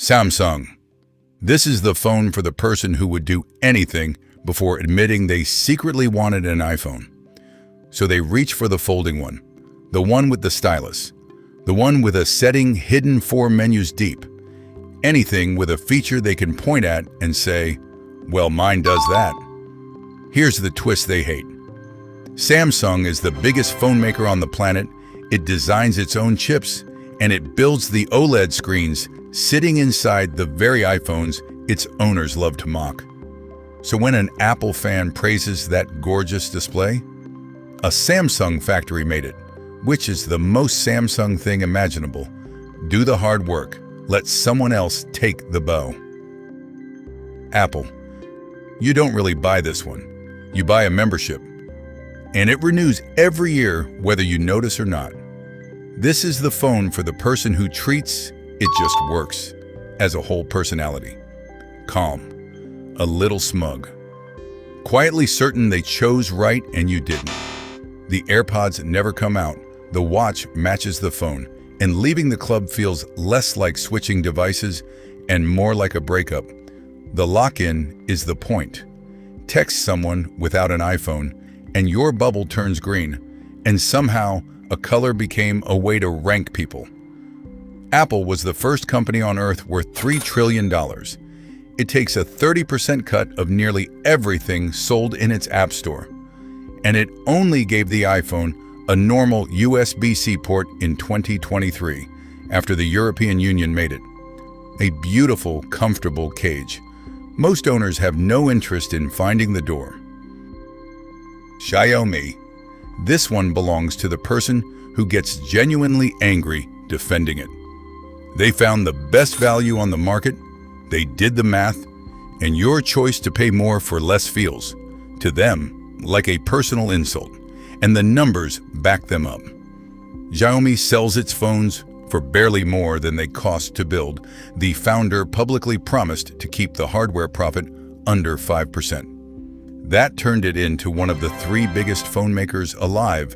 Samsung. This is the phone for the person who would do anything before admitting they secretly wanted an iPhone. So they reach for the folding one, the one with the stylus, the one with a setting hidden 4 menus deep, anything with a feature they can point at and say, well, mine does that. Here's the twist they hate. Samsung is the biggest phone maker on the planet. It designs its own chips, and it builds the OLED screens sitting inside the very iPhones its owners love to mock. So when an Apple fan praises that gorgeous display, a Samsung factory made it, which is the most Samsung thing imaginable. Do the hard work. Let someone else take the bow. Apple. You don't really buy this one. You buy a membership. And it renews every year whether you notice or not. This is the phone for the person who treats it just works as a whole personality. Calm, a little smug, quietly certain they chose right and you didn't. The AirPods never come out, the watch matches the phone, and leaving the club feels less like switching devices and more like a breakup. The lock-in is the point. Text someone without an iPhone and your bubble turns green, and somehow a color became a way to rank people. Apple was the first company on earth worth $3 trillion. It takes a 30% cut of nearly everything sold in its app store. And it only gave the iPhone a normal USB-C port in 2023, after the European Union made it. A beautiful, comfortable cage. Most owners have no interest in finding the door. Xiaomi. This one belongs to the person who gets genuinely angry defending it. They found the best value on the market, they did the math, and your choice to pay more for less feels, to them, like a personal insult, and the numbers back them up. Xiaomi sells its phones for barely more than they cost to build. The founder publicly promised to keep the hardware profit under 5%. That turned it into one of the 3 biggest phone makers alive,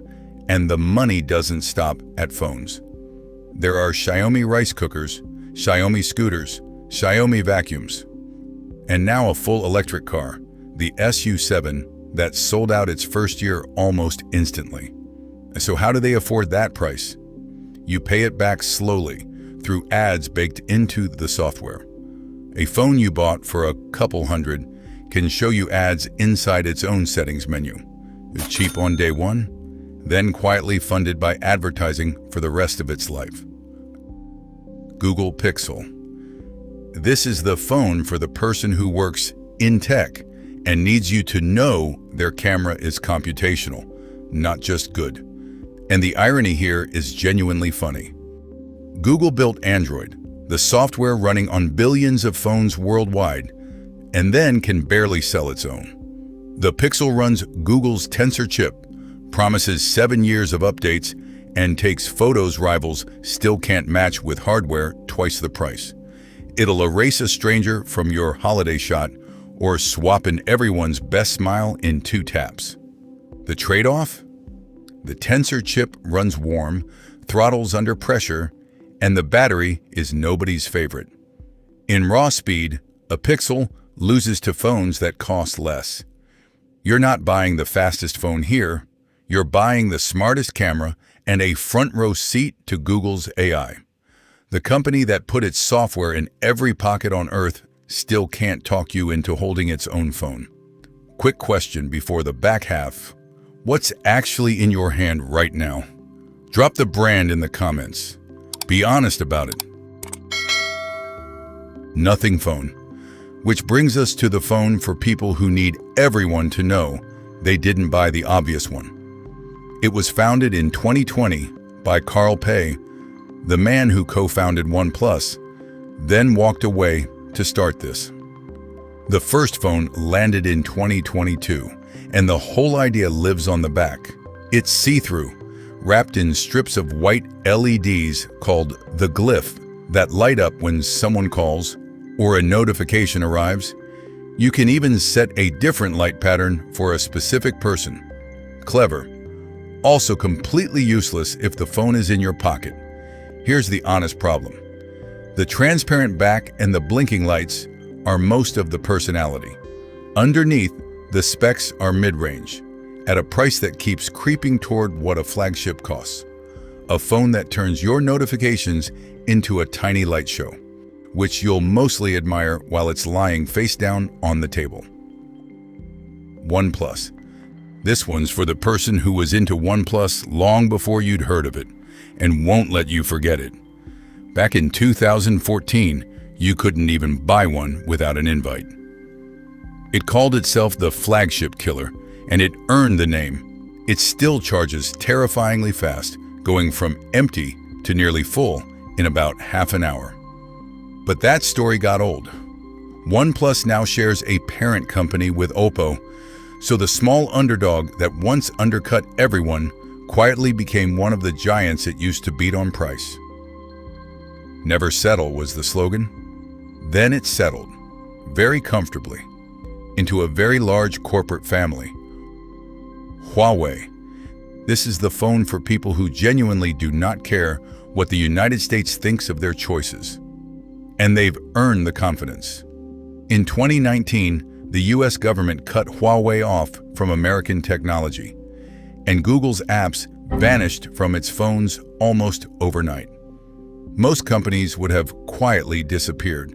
and the money doesn't stop at phones. There are Xiaomi rice cookers, Xiaomi scooters, Xiaomi vacuums, and now a full electric car, the SU7, that sold out its first year almost instantly. So how do they afford that price? You pay it back slowly through ads baked into the software. A phone you bought for a couple hundred can show you ads inside its own settings menu. It's cheap on day one, then quietly funded by advertising for the rest of its life. Google Pixel. This is the phone for the person who works in tech and needs you to know their camera is computational, not just good. And the irony here is genuinely funny. Google built Android, the software running on billions of phones worldwide, and then can barely sell its own. The Pixel runs Google's Tensor chip, promises 7 years of updates, and takes photos rivals still can't match with hardware twice the price. It'll erase a stranger from your holiday shot or swap in everyone's best smile in 2 taps. The trade-off? The Tensor chip runs warm, throttles under pressure, and the battery is nobody's favorite. In raw speed, a Pixel loses to phones that cost less. You're not buying the fastest phone here, you're buying the smartest camera and a front row seat to Google's AI. The company that put its software in every pocket on Earth still can't talk you into holding its own phone. Quick question before the back half. What's actually in your hand right now? Drop the brand in the comments. Be honest about it. Nothing phone. Which brings us to the phone for people who need everyone to know they didn't buy the obvious one. It was founded in 2020 by Carl Pei, the man who co-founded OnePlus, then walked away to start this. The first phone landed in 2022, and the whole idea lives on the back. It's see-through, wrapped in strips of white LEDs called the glyph that light up when someone calls or a notification arrives. You can even set a different light pattern for a specific person. Clever. Also completely useless if the phone is in your pocket. Here's the honest problem. The transparent back and the blinking lights are most of the personality. Underneath, the specs are mid-range, at a price that keeps creeping toward what a flagship costs. A phone that turns your notifications into a tiny light show, which you'll mostly admire while it's lying face down on the table. OnePlus. This one's for the person who was into OnePlus long before you'd heard of it, and won't let you forget it. Back in 2014, you couldn't even buy one without an invite. It called itself the flagship killer, and it earned the name. It still charges terrifyingly fast, going from empty to nearly full in about half an hour. But that story got old. OnePlus now shares a parent company with Oppo, so the small underdog that once undercut everyone quietly became one of the giants it used to beat on price. Never settle was the slogan. Then it settled, very comfortably, into a very large corporate family. Huawei. This is the phone for people who genuinely do not care what the United States thinks of their choices. And they've earned the confidence. In 2019, the US government cut Huawei off from American technology, and Google's apps vanished from its phones almost overnight. Most companies would have quietly disappeared.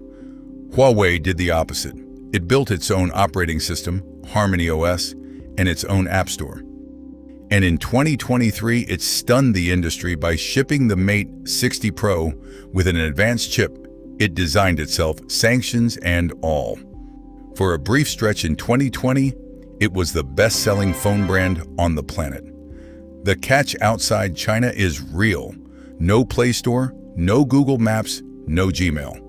Huawei did the opposite. It built its own operating system, Harmony OS, and its own app store. And in 2023, it stunned the industry by shipping the Mate 60 Pro with an advanced chip it designed itself, sanctions and all. For a brief stretch in 2020, it was the best-selling phone brand on the planet. The catch outside China is real. No Play Store, no Google Maps, no Gmail.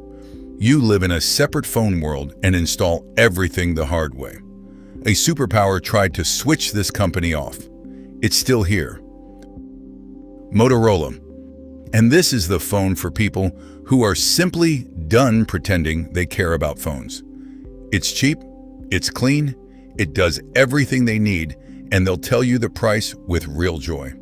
You live in a separate phone world and install everything the hard way. A superpower tried to switch this company off. It's still here. Motorola. And this is the phone for people who are simply done pretending they care about phones. It's cheap, it's clean, it does everything they need, and they'll tell you the price with real joy.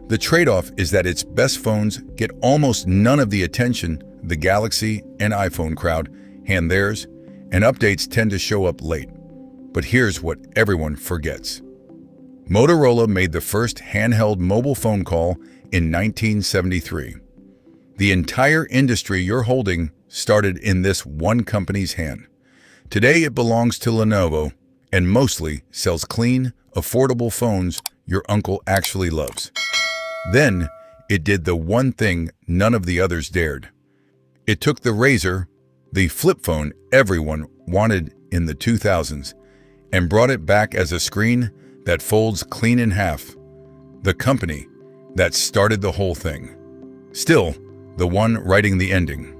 The trade-off is that its best phones get almost none of the attention the Galaxy and iPhone crowd hand theirs, and updates tend to show up late. But here's what everyone forgets. Motorola made the first handheld mobile phone call in 1973. The entire industry you're holding started in this one company's hand. Today it belongs to Lenovo and mostly sells clean, affordable phones your uncle actually loves. Then it did the one thing none of the others dared. It took the Razr, the flip phone everyone wanted in the 2000s, and brought it back as a screen that folds clean in half. The company that started the whole thing. Still, the one writing the ending.